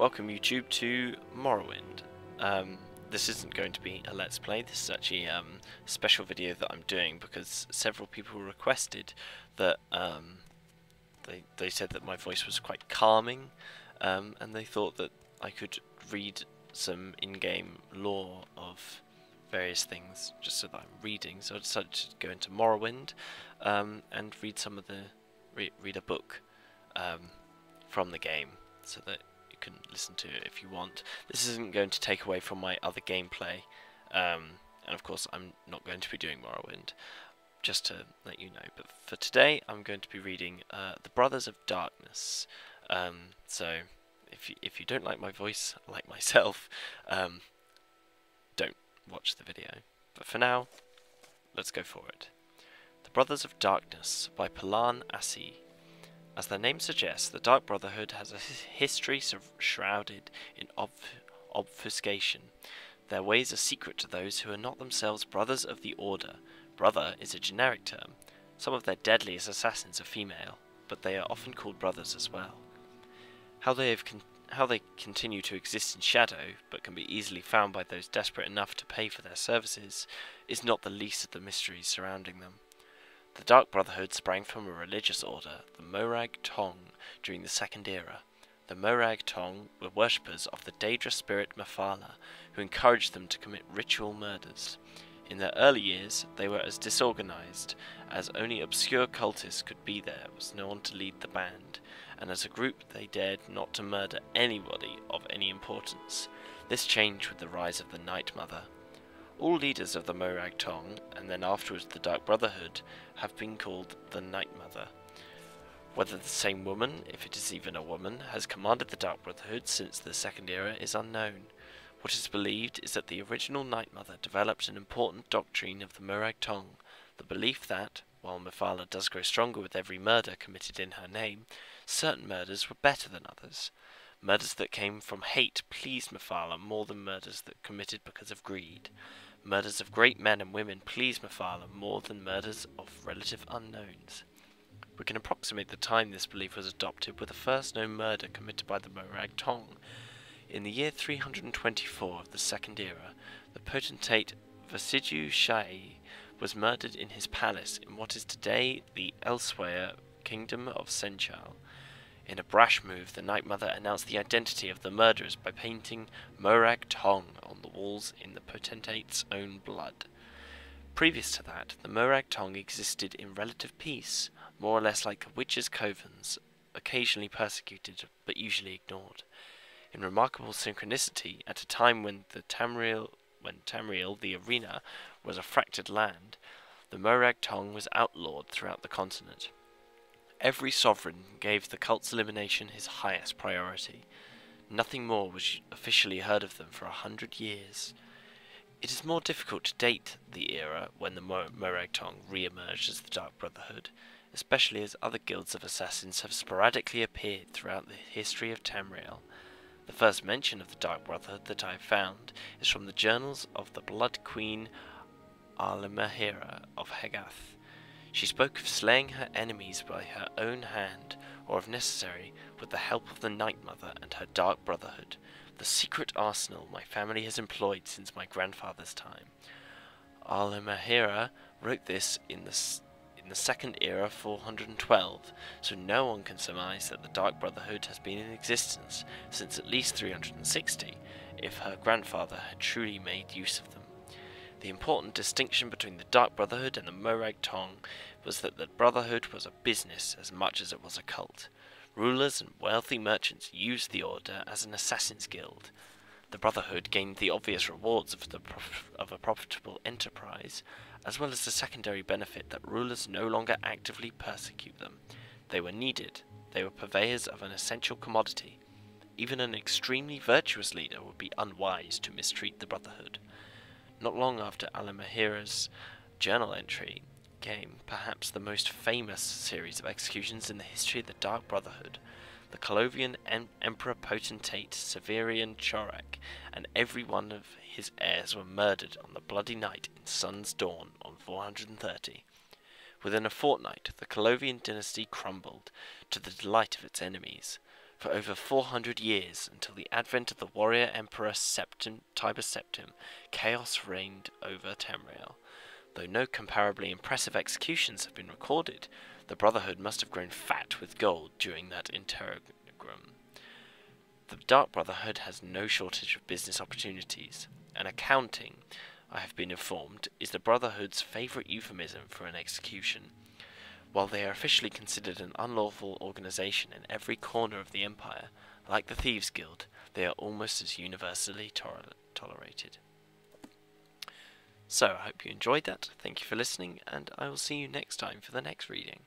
Welcome YouTube to Morrowind. This isn't going to be a Let's Play, this is actually a special video that I'm doing because several people requested that they said that my voice was quite calming, and they thought that I could read some in-game lore of various things just so that I'm reading. So I decided to go into Morrowind and read some of the read a book from the game so that you can listen to it if you want. This isn't going to take away from my other gameplay, and of course I'm not going to be doing Morrowind, just to let you know. But for today I'm going to be reading The Brothers of Darkness. So if you don't like my voice, like myself, don't watch the video. But for now, let's go for it. The Brothers of Darkness by Palan Assi. As their name suggests, the Dark Brotherhood has a history shrouded in obfuscation. Their ways are secret to those who are not themselves brothers of the Order. Brother is a generic term. Some of their deadliest assassins are female, but they are often called brothers as well. How they continue to exist in shadow, but can be easily found by those desperate enough to pay for their services, is not the least of the mysteries surrounding them. The Dark Brotherhood sprang from a religious order, the Morag Tong, during the Second Era. The Morag Tong were worshippers of the dangerous spirit Mephala, who encouraged them to commit ritual murders. In their early years, they were as disorganized as only obscure cultists could be. There was no one to lead the band, and as a group they dared not to murder anybody of any importance. This changed with the rise of the Night Mother. All leaders of the Morag Tong, and then afterwards the Dark Brotherhood, have been called the Night Mother. Whether the same woman, if it is even a woman, has commanded the Dark Brotherhood since the Second Era is unknown. What is believed is that the original Night Mother developed an important doctrine of the Morag Tong, the belief that, while Mephala does grow stronger with every murder committed in her name, certain murders were better than others. Murders that came from hate pleased Mephala more than murders that committed because of greed. Murders of great men and women pleased Mephala more than murders of relative unknowns. We can approximate the time this belief was adopted with the first known murder committed by the Morag Tong. In the year 324 of the Second Era, the potentate Vasidju Shai was murdered in his palace in what is today the elsewhere kingdom of Senchal. In a brash move, the Night Mother announced the identity of the murderers by painting Morag Tong on the walls in the potentate's own blood. Previous to that, the Morag Tong existed in relative peace, more or less like witches' covens, occasionally persecuted but usually ignored. In remarkable synchronicity, at a time when Tamriel, the arena, was a fractured land, the Morag Tong was outlawed throughout the continent. Every sovereign gave the cult's elimination his highest priority. Nothing more was officially heard of them for 100 years. It is more difficult to date the era when the Morag Tong re-emerged as the Dark Brotherhood, especially as other guilds of assassins have sporadically appeared throughout the history of Tamriel. The first mention of the Dark Brotherhood that I have found is from the journals of the Blood Queen Alimahera of Hegath. She spoke of slaying her enemies by her own hand, or if necessary, with the help of the Night Mother and her Dark Brotherhood, the secret arsenal my family has employed since my grandfather's time. Alimahera wrote this in the Second Era 412, so no one can surmise that the Dark Brotherhood has been in existence since at least 360, if her grandfather had truly made use of them. The important distinction between the Dark Brotherhood and the Morag Tong was that the Brotherhood was a business as much as it was a cult. Rulers and wealthy merchants used the order as an assassin's guild. The Brotherhood gained the obvious rewards of a profitable enterprise, as well as the secondary benefit that rulers no longer actively persecute them. They were needed. They were purveyors of an essential commodity. Even an extremely virtuous leader would be unwise to mistreat the Brotherhood. Not long after Alimahera's journal entry came perhaps the most famous series of executions in the history of the Dark Brotherhood. The Colovian Emperor Potentate Severian Chorak and every one of his heirs were murdered on the bloody night in Sun's Dawn on 430. Within a fortnight, the Colovian dynasty crumbled, to the delight of its enemies. For over 400 years, until the advent of the warrior emperor Tiber Septim, chaos reigned over Tamriel. Though no comparably impressive executions have been recorded, the Brotherhood must have grown fat with gold during that interregnum. The Dark Brotherhood has no shortage of business opportunities, and accounting, I have been informed, is the Brotherhood's favourite euphemism for an execution. While they are officially considered an unlawful organisation in every corner of the Empire, like the Thieves' Guild, they are almost as universally tolerated. So, I hope you enjoyed that, thank you for listening, and I will see you next time for the next reading.